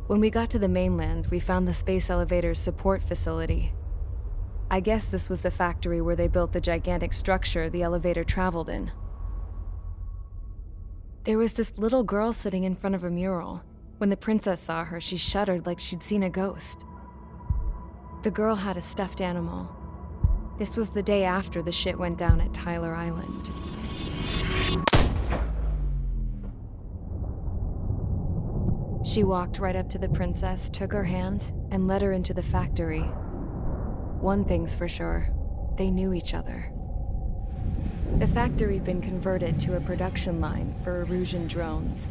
When we got to the mainland, we found the space elevator's support facility. I guess this was the factory where they built the gigantic structure the elevator traveled in. There was this little girl sitting in front of a mural. When the princess saw her, she shuddered like she'd seen a ghost. The girl had a stuffed animal. This was the day after the shit went down at Tyler Island. She walked right up to the princess, took her hand, and led her into the factory. One thing's for sure, they knew each other. The factory had been converted to a production line for Erusian drones.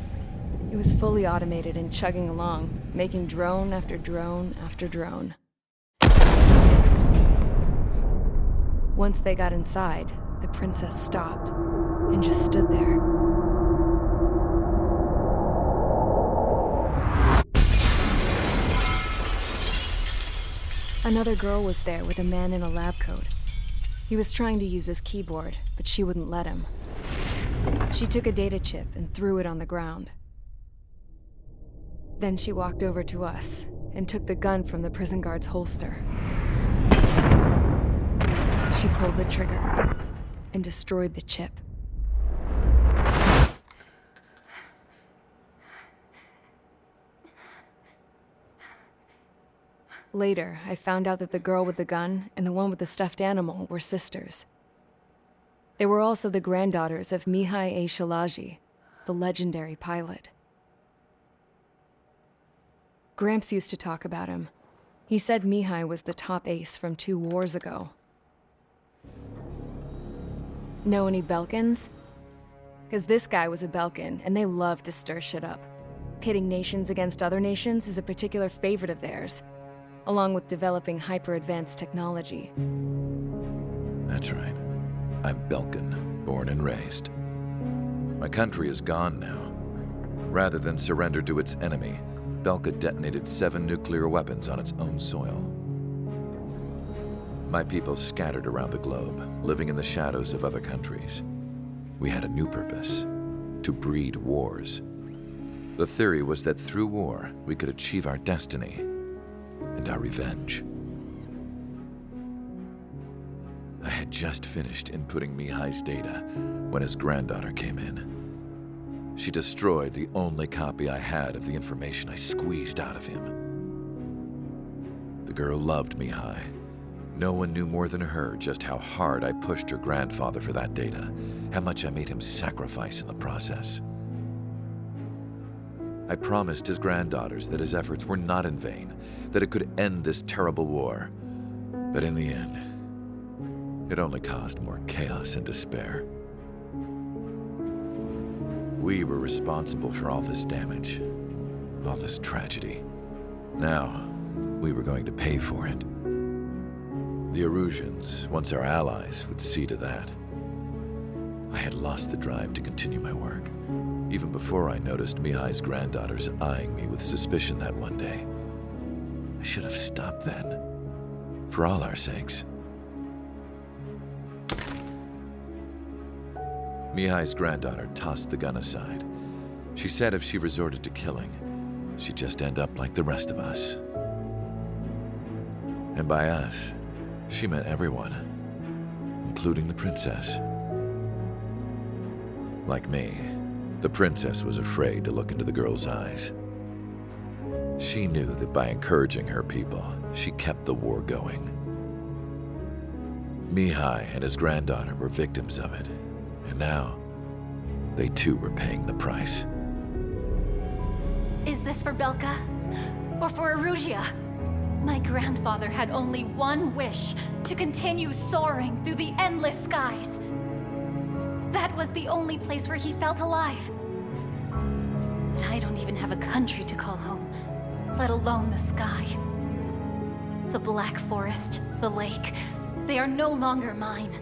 It was fully automated and chugging along, making drone after drone after drone. Once they got inside, the princess stopped and just stood there. Another girl was there with a man in a lab coat. He was trying to use his keyboard, but she wouldn't let him. She took a data chip and threw it on the ground. Then she walked over to us and took the gun from the prison guard's holster. She pulled the trigger and destroyed the chip. Later, I found out that the girl with the gun and the one with the stuffed animal were sisters. They were also the granddaughters of Mihai A. Shalaji, the legendary pilot. Gramps used to talk about him. He said Mihai was the top ace from 2 wars ago. Know any Belkans? Because this guy was a Belkan, and they love to stir shit up. Pitting nations against other nations is a particular favorite of theirs, along with developing hyper-advanced technology. That's right. I'm Belkan, born and raised. My country is gone now. Rather than surrender to its enemy, Belka detonated 7 nuclear weapons on its own soil. My people scattered around the globe, living in the shadows of other countries. We had a new purpose: to breed wars. The theory was that through war, we could achieve our destiny and our revenge. I had just finished inputting Mihai's data when his granddaughter came in. She destroyed the only copy I had of the information I squeezed out of him. The girl loved Mihai. No one knew more than her just how hard I pushed her grandfather for that data, how much I made him sacrifice in the process. I promised his granddaughters that his efforts were not in vain, that it could end this terrible war. But in the end, it only caused more chaos and despair. We were responsible for all this damage, all this tragedy. Now, we were going to pay for it. The Erusians, once our allies, would see to that. I had lost the drive to continue my work, even before I noticed Mihai's granddaughters eyeing me with suspicion that one day. I should have stopped then, for all our sakes. Mihai's granddaughter tossed the gun aside. She said if she resorted to killing, she'd just end up like the rest of us. And by us, she meant everyone, including the princess. Like me, the princess was afraid to look into the girl's eyes. She knew that by encouraging her people, she kept the war going. Mihai and his granddaughter were victims of it, and now, they too were paying the price. Is this for Belka? Or for Erusea? My grandfather had only one wish: to continue soaring through the endless skies. That was the only place where he felt alive. But I don't even have a country to call home, let alone the sky. The Black Forest, the lake, they are no longer mine.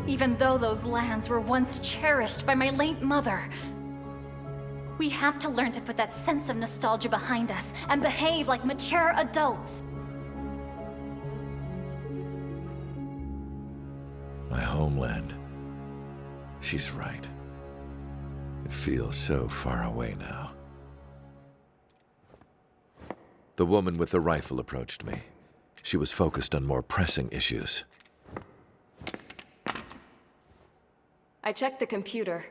Even though those lands were once cherished by my late mother. We have to learn to put that sense of nostalgia behind us and behave like mature adults. My homeland. She's right. It feels so far away now. The woman with the rifle approached me. She was focused on more pressing issues. I checked the computer.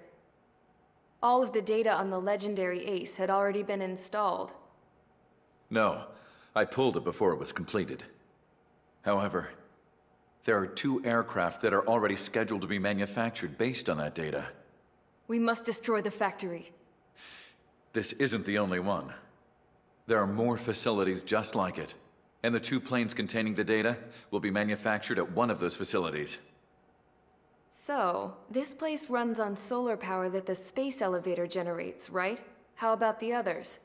All of the data on the legendary Ace had already been installed. No, I pulled it before it was completed. However, there are 2 aircraft that are already scheduled to be manufactured based on that data. We must destroy the factory. This isn't the only one. There are more facilities just like it, and the 2 planes containing the data will be manufactured at one of those facilities. So, this place runs on solar power that the space elevator generates, right? How about the others?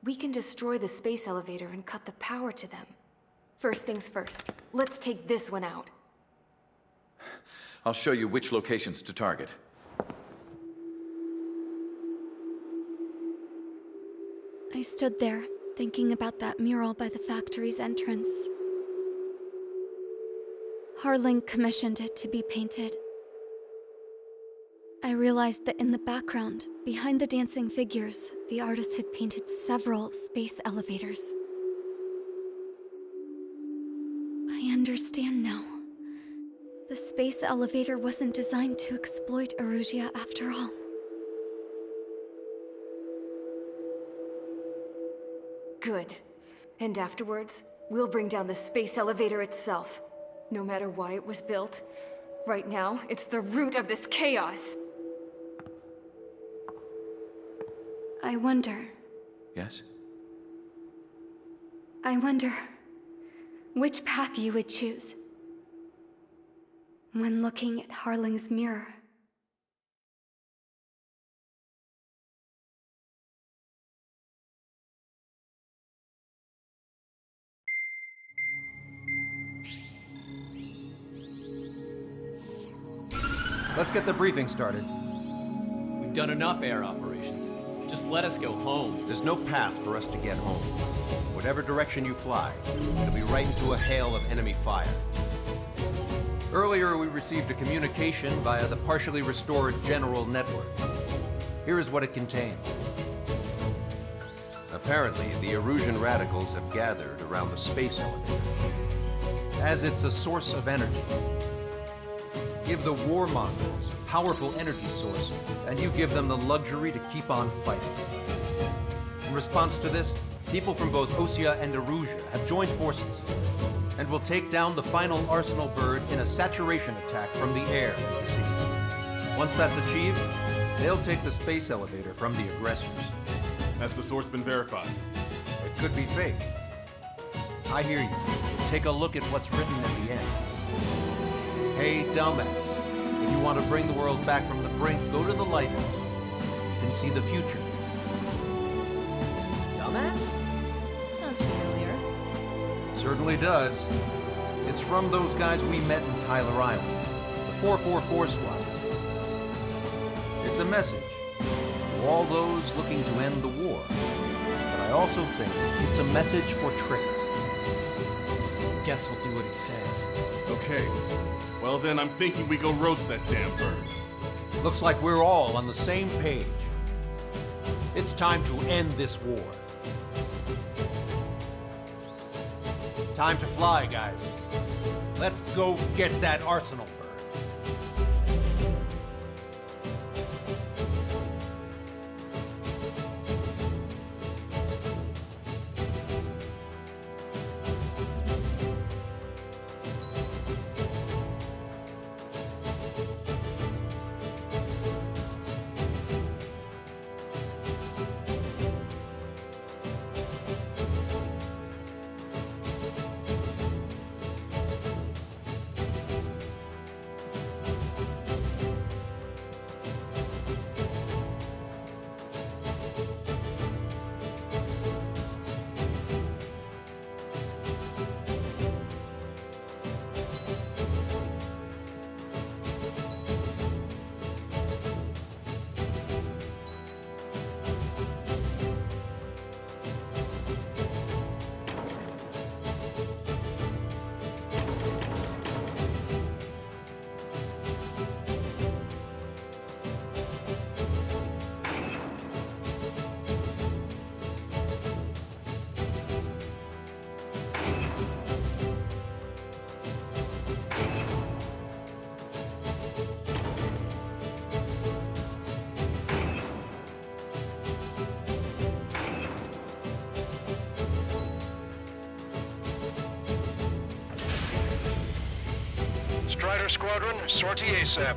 We can destroy the space elevator and cut the power to them. First things first, let's take this one out. I'll show you which locations to target. I stood there, thinking about that mural by the factory's entrance. Harling commissioned it to be painted. I realized that in the background, behind the dancing figures, the artist had painted several space elevators. I understand now. The space elevator wasn't designed to exploit Erusia after all. Good. And afterwards, we'll bring down the space elevator itself. No matter why it was built, right now, it's the root of this chaos. I wonder which path you would choose when looking at Harling's mirror. Let's get the briefing started. We've done enough air operations. Just let us go home. There's no path for us to get home. Whatever direction you fly, it'll be right into a hail of enemy fire. Earlier, we received a communication via the partially restored General Network. Here is what it contained. Apparently, the Erusian radicals have gathered around the space elevator, as it's a source of energy. Give the warmongers a powerful energy source, and you give them the luxury to keep on fighting. In response to this, people from both Osea and Erusia have joined forces, and will take down the final Arsenal bird in a saturation attack from the air to the sea. Once that's achieved, they'll take the space elevator from the aggressors. Has the source been verified? It could be fake. I hear you. Take a look at what's written at the end. Hey, dumbass. If you want to bring the world back from the brink, go to the lighthouse. You can see the future. Dumbass? Sounds familiar. It certainly does. It's from those guys we met in Tyler Island, the 444 Squad. It's a message to all those looking to end the war. But I also think it's a message for Trigger. Guess we'll do what it says. Okay. Well then, I'm thinking we go roast that damn bird. Looks like we're all on the same page. It's time to end this war. Time to fly, guys. Let's go get that Arsenal bird. Strider Squadron, sortie ASAP.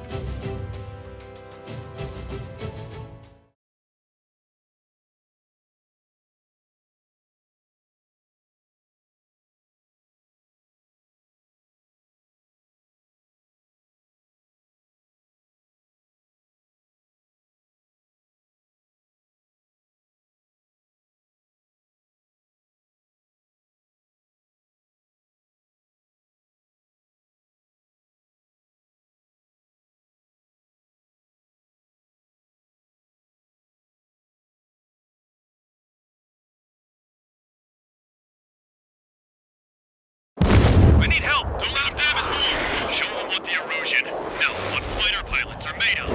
We need help! Don't let them damage more! Show them what the erosion, no, what fighter pilots are made of!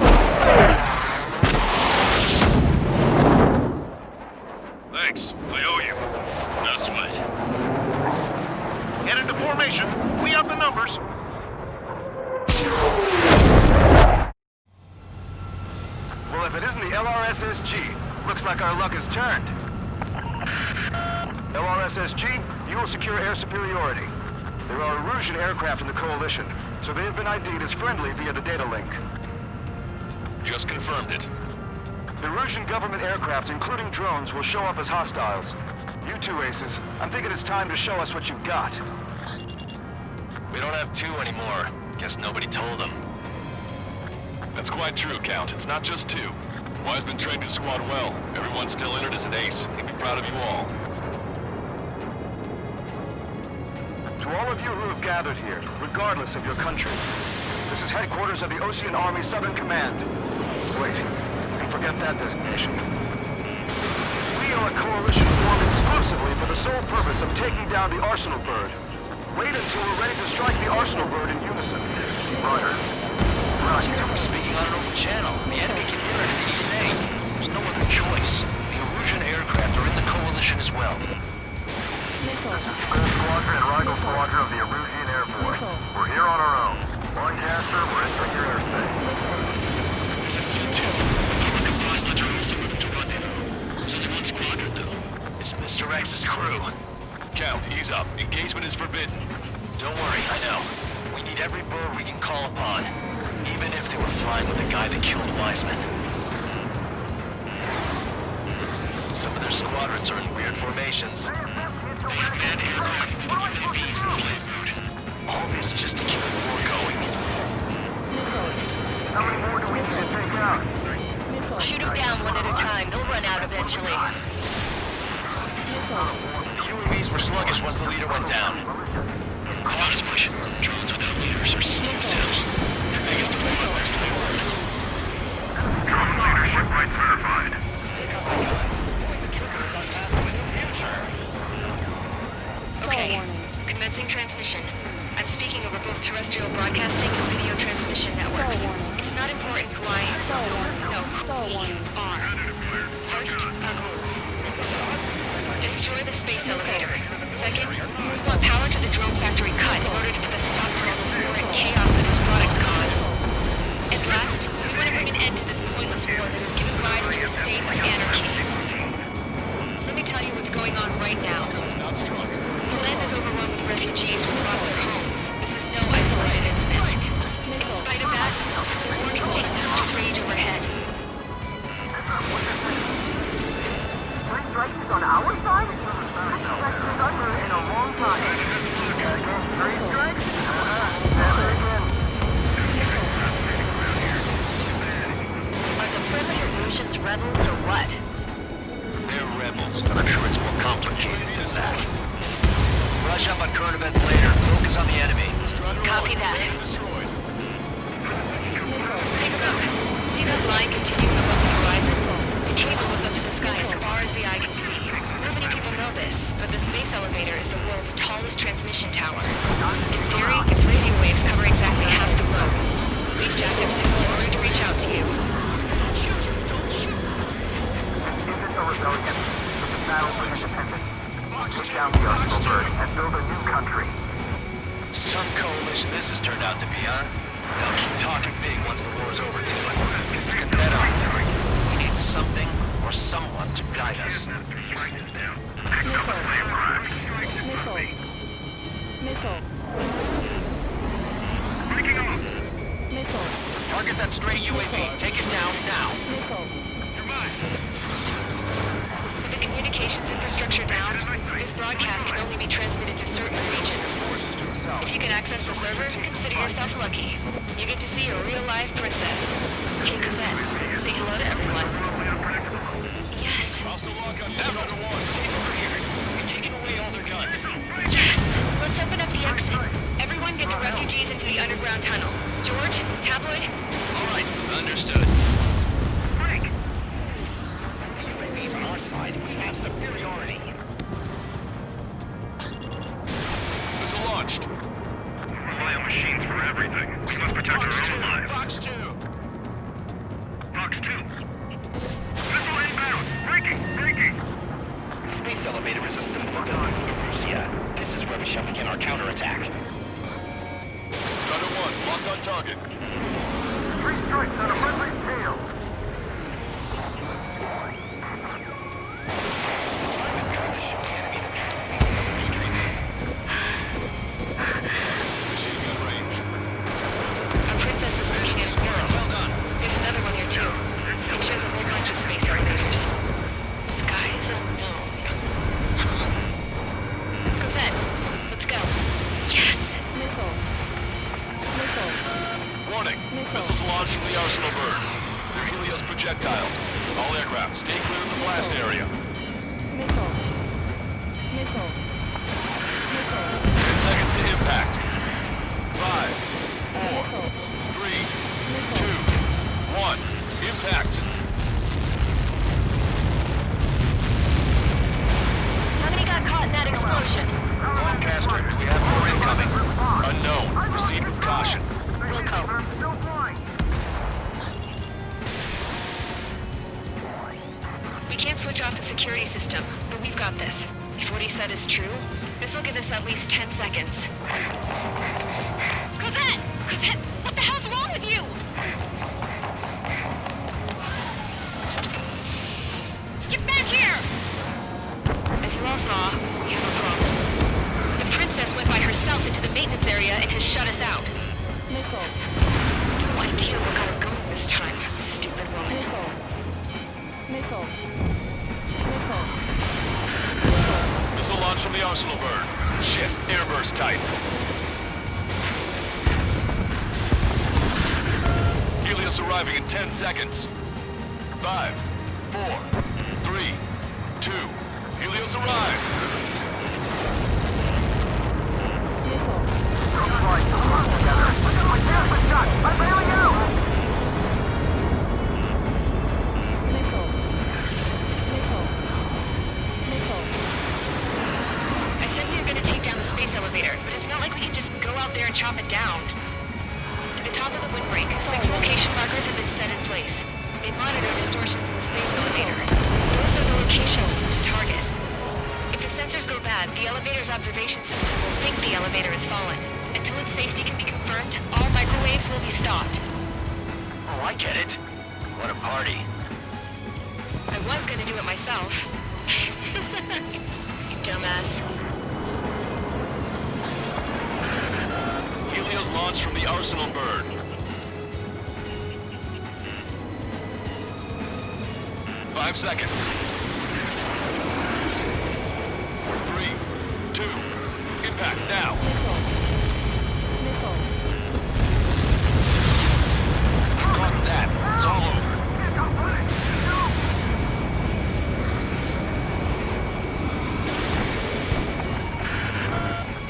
Thanks, I owe you. No sweat. Get into formation. We have the numbers. Well, if it isn't the LRSSG, looks like our luck has turned. LRSSG, you will secure air superiority. There are Erusian aircraft in the Coalition, so they have been ID'd as friendly via the data link. Just confirmed it. The Erusian government aircraft, including drones, will show up as hostiles. You two aces, I'm thinking it's time to show us what you've got. We don't have two anymore. Guess nobody told them. That's quite true, Count. It's not just two. Wiseman trained his squad well. Everyone's still entered as an ace. He'd be proud of you all. To all of you who have gathered here, regardless of your country, this is headquarters of the Ocean Army Southern Command. Wait, you can forget that designation. We are a coalition formed exclusively for the sole purpose of taking down the Arsenal Bird. Wait until we're ready to strike the Arsenal Bird in unison. Roger. We're speaking on an open channel. The enemy can hear everything he's saying. There's no other choice. The Erusian aircraft are in the Coalition as well. Gold Squadron and Rigel Squadron of the Erusian Air Force. We're here on our own. Lancaster, we're entering your airspace. This is C2. The Kapastas are also moving to rendezvous. There's only one squadron, though. It's Mr. X's crew. Count, ease up. Engagement is forbidden. Don't worry, I know. We need every bird we can call upon. Even if they were flying with the guy that killed Wiseman. Some of their squadrons are in weird formations. They have manned aircraft with UAVs in slave mode. All this just to keep the war going. How many more do we need to take out? Shoot them down one at a time. They'll run out eventually. The UAVs were sluggish once the leader went down. I thought as much. Drones without leaders are slow as hell. Their biggest flaw is their slow work. Drone leadership right certified. Okay, commencing transmission. I'm speaking over both terrestrial broadcasting and video transmission networks. It's not important who I am. No, we are. First, our goals. Destroy the space elevator. Second, we want power to the drone factory cut in order to put a stop to all the war and chaos that its products cause. And last, we want to bring an end to this pointless war that has given rise to a state of anarchy. Let me tell you what's going on right now. The land is overrun with refugees who lost their homes. This is no isolated incident. In spite of that, the war continues to rage overhead. Three strikes is on our side? That's under in a long time. Three strikes? Never again. Are the friendly Erusians rebels or what? They're rebels, but I'm sure it's more complicated than that. Rush up on current events later. Focus on the enemy. Copy that. Take a look. See that line continuing above the horizon? The cable goes up to the sky as far as the eye can see. Not many people know this, but the space elevator is the world's tallest transmission tower. In theory, its radio waves cover exactly half the globe. We've jacked up signal in order to reach out to you. Agents are rebellion. The battle for independence. Put down the Arsenal Bird and build a new country. Some coalition this has turned out to be, huh? They'll keep talking big once the war's over, too. You can bet on it. We need something or someone to guide us. Missile. Breaking off. Target that stray UAV. Take it down now. With the communications infrastructure down, this broadcast can only be transmitted to certain regions. If you can access the server, consider yourself lucky. You get to see a real-life princess. Hey, Cosette, say hello to everyone. Yes. Hostile lock on Strider 1. Safe over here. You're taking away all their guns. Yes! Let's open up the exit. Everyone get the refugees into the underground tunnel. George, Tabloid? All right, understood. Frank! UAVs on our side. We have superiority. Missile launched. Rely on machines for everything. We must protect our own lives. Fox 2. Fox 2. Missile inbound. Breaking. Space elevator is a symbol of Erusia. This is where we shall begin our counterattack. Strider 1, locked on target. 3 strikes on a friendly tail. Machine gun range. Our princess is looking at a mirror. Well done. There's another one here, too. It shows a whole bunch of space elevators. Skies unknown. Cosette, let's go. Yes! Warning. Missiles launched from the Arsenal bird. They're Helios projectiles. All aircraft, stay clear of the blast area. 10 seconds to impact. 5, 4, 3, 2, 1. Impact. How many got caught in that explosion? Lancaster, do we have more incoming? Unknown. Proceed with caution. Wilco. We can't switch off the security system, but we've got this. If what he said is true, this'll give us at least 10 seconds. Cosette! Cosette! What the hell's wrong with you? Get back here! As you all saw, we have a problem. The princess went by herself into the maintenance area and has shut us out. No idea where we're going this time, stupid woman. Missile launch from the Arsenal bird. Shit, airburst type. Helios arriving in 10 seconds. 5, 4, 3, 2. Helios arrived. I said we were going to take down the space elevator, but it's not like we can just go out there and chop it down. At the top of the windbreak, 6 location markers have been set in place. They monitor distortions in the space elevator. Those are the locations we need to target. If the sensors go bad, the elevator's observation system will think the elevator has fallen. Until its safety can be confirmed, all microwaves will be stopped. Oh, I get it. What a party. I was going to do it myself. You dumbass. Helios launched from the Arsenal bird. 5 seconds. 3, 2, impact now. Got that. It's all over.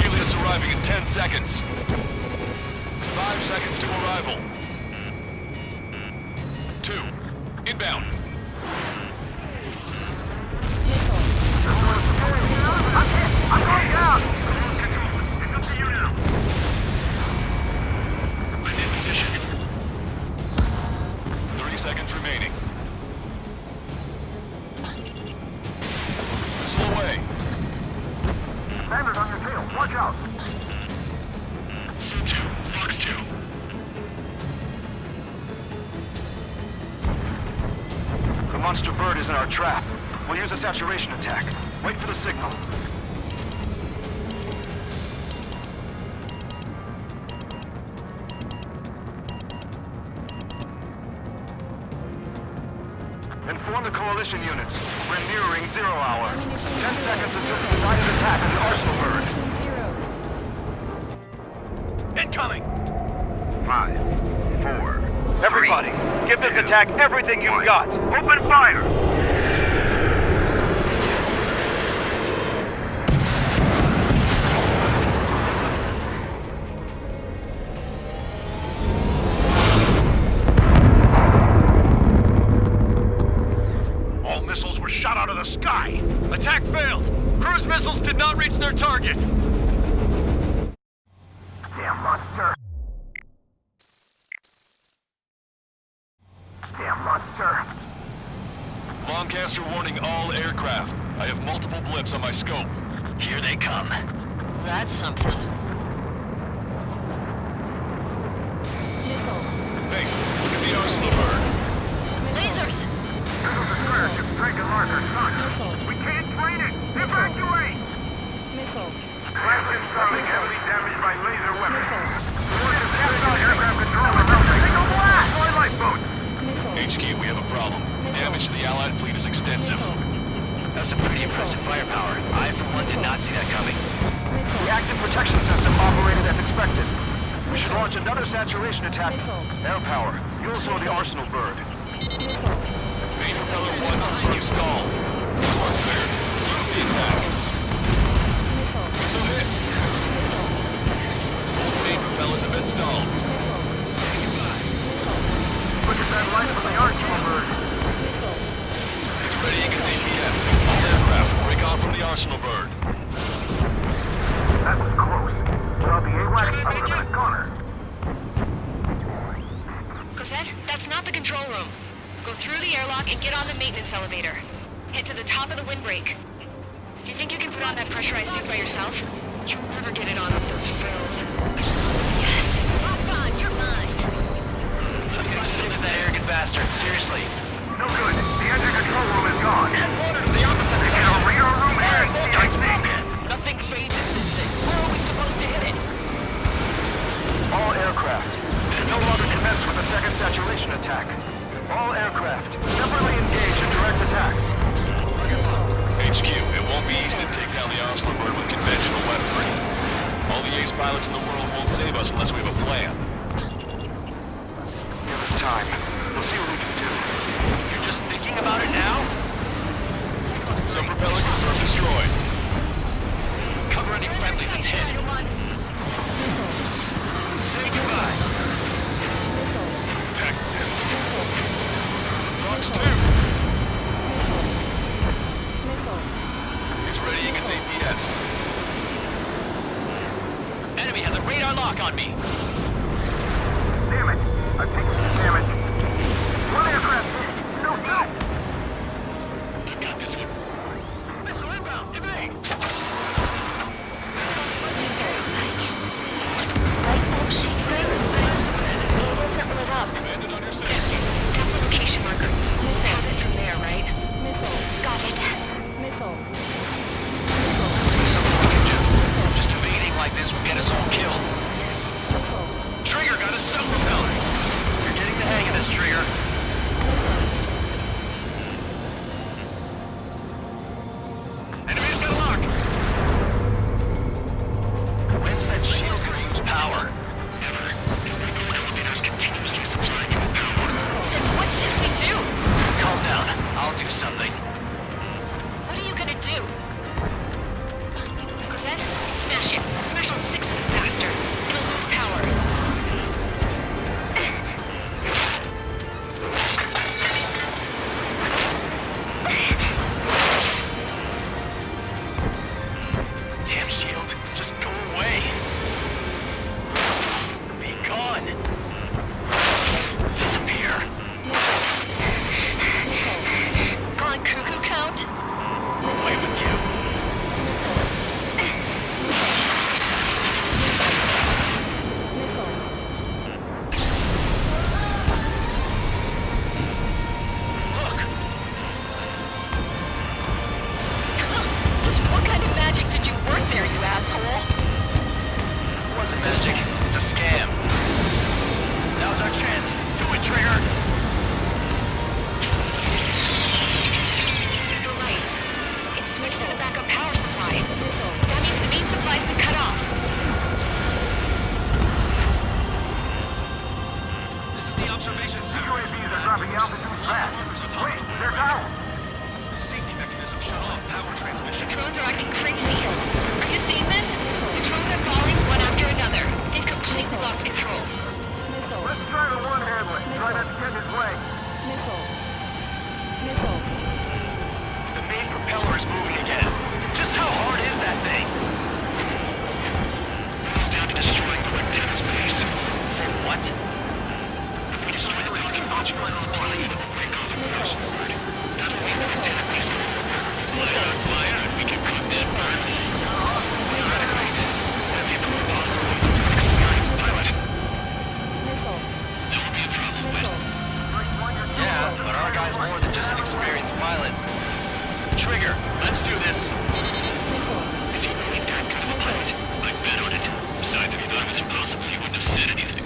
Helios arriving in 10 seconds. 5 seconds to arrival. 2, inbound. I'm going down! It's up to you now. I'm in position. 3 seconds remaining. Missile away. Bandit on your tail. Watch out. C2, Fox 2. The monster bird is in our trap. We'll use a saturation attack. Wait for the signal. Form the coalition units. We're nearing 0 hour. 10 seconds until the decided attack on the Arsenal bird. Incoming! 5, 4. Everybody, give this attack everything you've got. Open fire! All missiles were shot out of the sky. Attack failed. Cruise missiles did not reach their target. Damn monster. Damn monster. Lancaster warning all aircraft. I have multiple blips on my scope. Here they come. That's something. Hey, look at the Arsenal bird. Lasers! Missiles are square should strike a marker, son. We can't train it! Evacuate! Classic Starling heavily damaged by laser weapons. Warriors cast out aircraft control around us. Single blast! Destroy lifeboats! HQ, we have a problem. Damage to the Allied fleet is extensive. That's some pretty impressive firepower. I, for one, did not see that coming. The active protection system operated as expected. We should launch another saturation attack. Air power. You'll slow the Arsenal bird. Main propeller 1 confirmed stall. Report triggered. Keep up the attack. Missile hit. Both main propellers have been stalled. Look at that light from the Arsenal bird. It's readying its APS. All aircraft, break off from the Arsenal bird. That was close. Well, the AWACS under that corner. Cosette, that's not the control room. Go through the airlock and get on the maintenance elevator. Head to the top of the windbreak. Do you think you can put on that pressurized suit by yourself? You'll never get it on with those frills. Yes! Hop on, you're mine! I'm gonna sit at that arrogant bastard, seriously. No good. The engine control room is gone. Headquarters, the opposite They got a radar room here. Nothing phases this thing. Where are we supposed to hit it? All aircraft. No longer commence with a second saturation attack. All aircraft, separately engaged in direct attacks. HQ, it won't be easy to take down the Arsenal bird with conventional weaponry. All the ace pilots in the world won't save us unless we have a plan. Give us time. We'll see what we can do. You're just thinking about it now? Some propeller confirmed destroyed. Cover any friendlies, it's hit. Say goodbye. Attack missed. Fox 2. It's readying its APS. Enemy has a radar lock on me. Damn it. I've taken some damage. One aircraft hit. No. I got this one. Missile inbound, evade. Oh, she good. It isn't lit up. Landed on your That's six. it. That's the location marker. We'll have it from there, right? Got it. Just evading like this will get us all killed. Trigger got a self-propeller. You're getting the hang of this, Trigger. Enemy's got a lock. When's that shield gonna use power? Never. Elevators continuously supplying you with power. Then what should we do? Calm down. I'll do something. What are you gonna do? Cosette, smash it. Smash all 6 of the bastards. It'll lose power. Damn shield. Just go away. Be gone. Disappear. Gone cuckoo count? Away with you. Look. Just what kind of magic did you work there, you asshole? It wasn't magic. It's a scam. Now's our chance. Do it, Trigger. Trigger, let's do this. Is he really that good of a pilot? I bet on it. Besides, if he thought it was impossible, he wouldn't have said anything.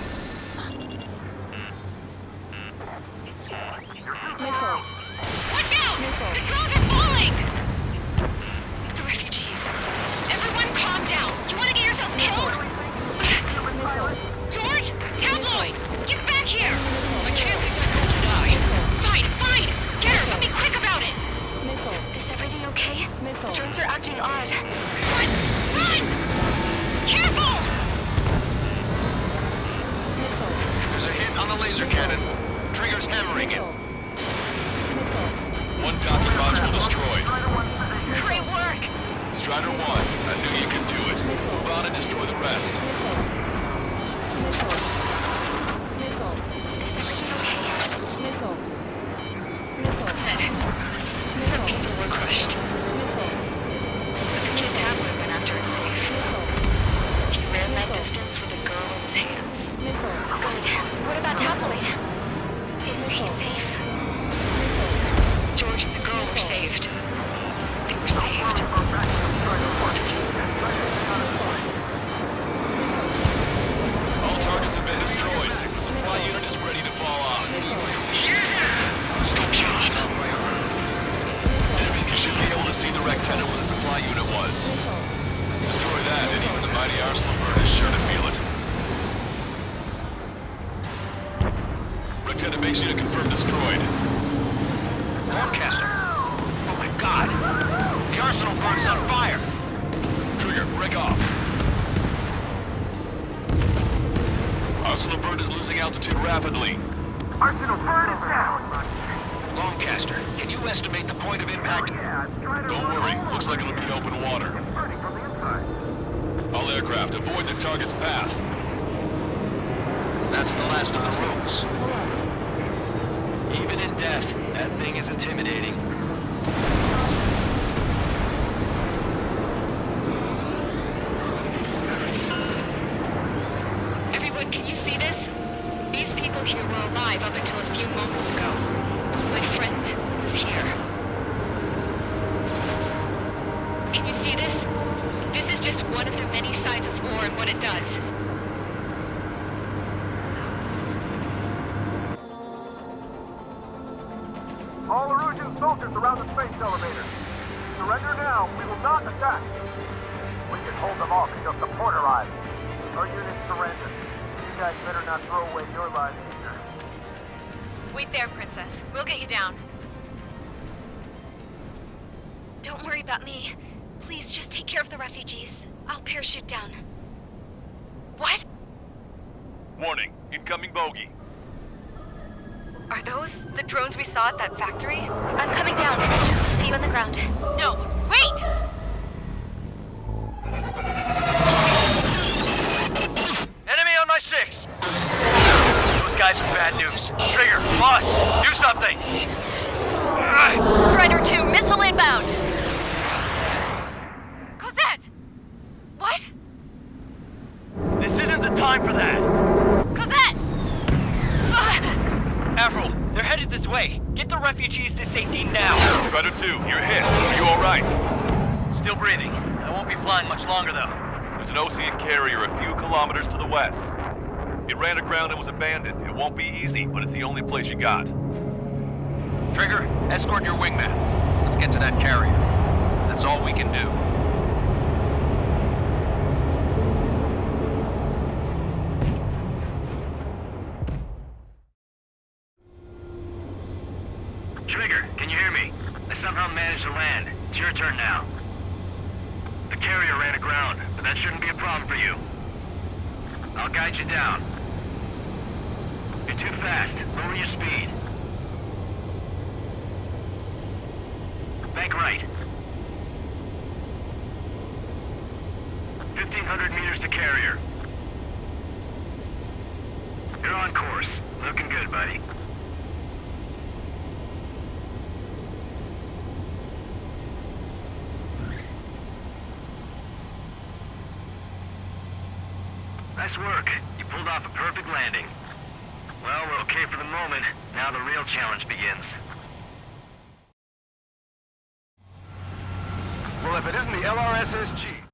Watch out! The drones are falling! The refugees. Everyone calm down. You want to get yourself killed? George! Tabloid! Get back here! I can't leave my girl to die. Fine! Get her, but be quick about it! Is everything okay? The drones are acting odd. Run! Careful! There's a hit on the laser cannon. Trigger's hammering it. One docking module destroyed. Great work! Strider 1, I knew you could do it. Move on and destroy the rest. Is everything okay? Said, some people were crushed. But the kid Tabloid went after a safe. He ran that distance with a girl in his hands. Good. What about Tabloid? Is he safe? George and the girl were saved. They were saved. All targets have been destroyed. The supply unit is ready to fall off. Stop shot. You should be able to see the rectenna where the supply unit was. Destroy that, and even the mighty Arsenal bird is sure to feel it. Rectenna base unit confirmed destroyed. Lancaster. Oh my god. The Arsenal bird is on fire. Trigger, break off. Arsenal bird is losing altitude rapidly. Arsenal bird is down! Lancaster, can you estimate the point of impact? Don't worry, looks like it'll be in open water. Burning from the inside. All aircraft, avoid the target's path. That's the last of the rules. Even in death, that thing is intimidating. Everyone, can you see this? These people here were alive up until a few moments ago. My friend was here. Can you see this? This is just one of the many sides of war and what it does. All Erusian soldiers around the space elevator. Surrender now. We will not attack. We can hold them off until support arrives. Our units surrender. You guys better not throw away your lives either. Wait there, Princess. We'll get you down. Don't worry about me. Please just take care of the refugees. I'll parachute down. What? Warning, incoming bogey. Are those the drones we saw at that factory? I'm coming down. I'll see you on the ground. No, wait! Enemy on my 6! Those guys are bad news. Trigger, boss, do something! Strider 2, missile inbound! Cosette! What? This isn't the time for that! Cosette! Avril, they're headed this way. Get the refugees to safety now. Strider 2, you're hit. Are you alright? Still breathing. I won't be flying much longer, though. There's an Osean carrier a few kilometers to the west. It ran aground and was abandoned. It won't be easy, but it's the only place you got. Trigger, escort your wingman. Let's get to that carrier. That's all we can do. Trigger, can you hear me? I somehow managed to land. It's your turn now. The carrier ran aground, but that shouldn't be a problem for you. I'll guide you down. You're too fast. Lower your speed. Bank right. 1,500 meters to carrier. You're on course. Looking good, buddy. Nice work. You pulled off a perfect landing. Well, we're okay for the moment. Now the real challenge begins. if it isn't the LRSSG.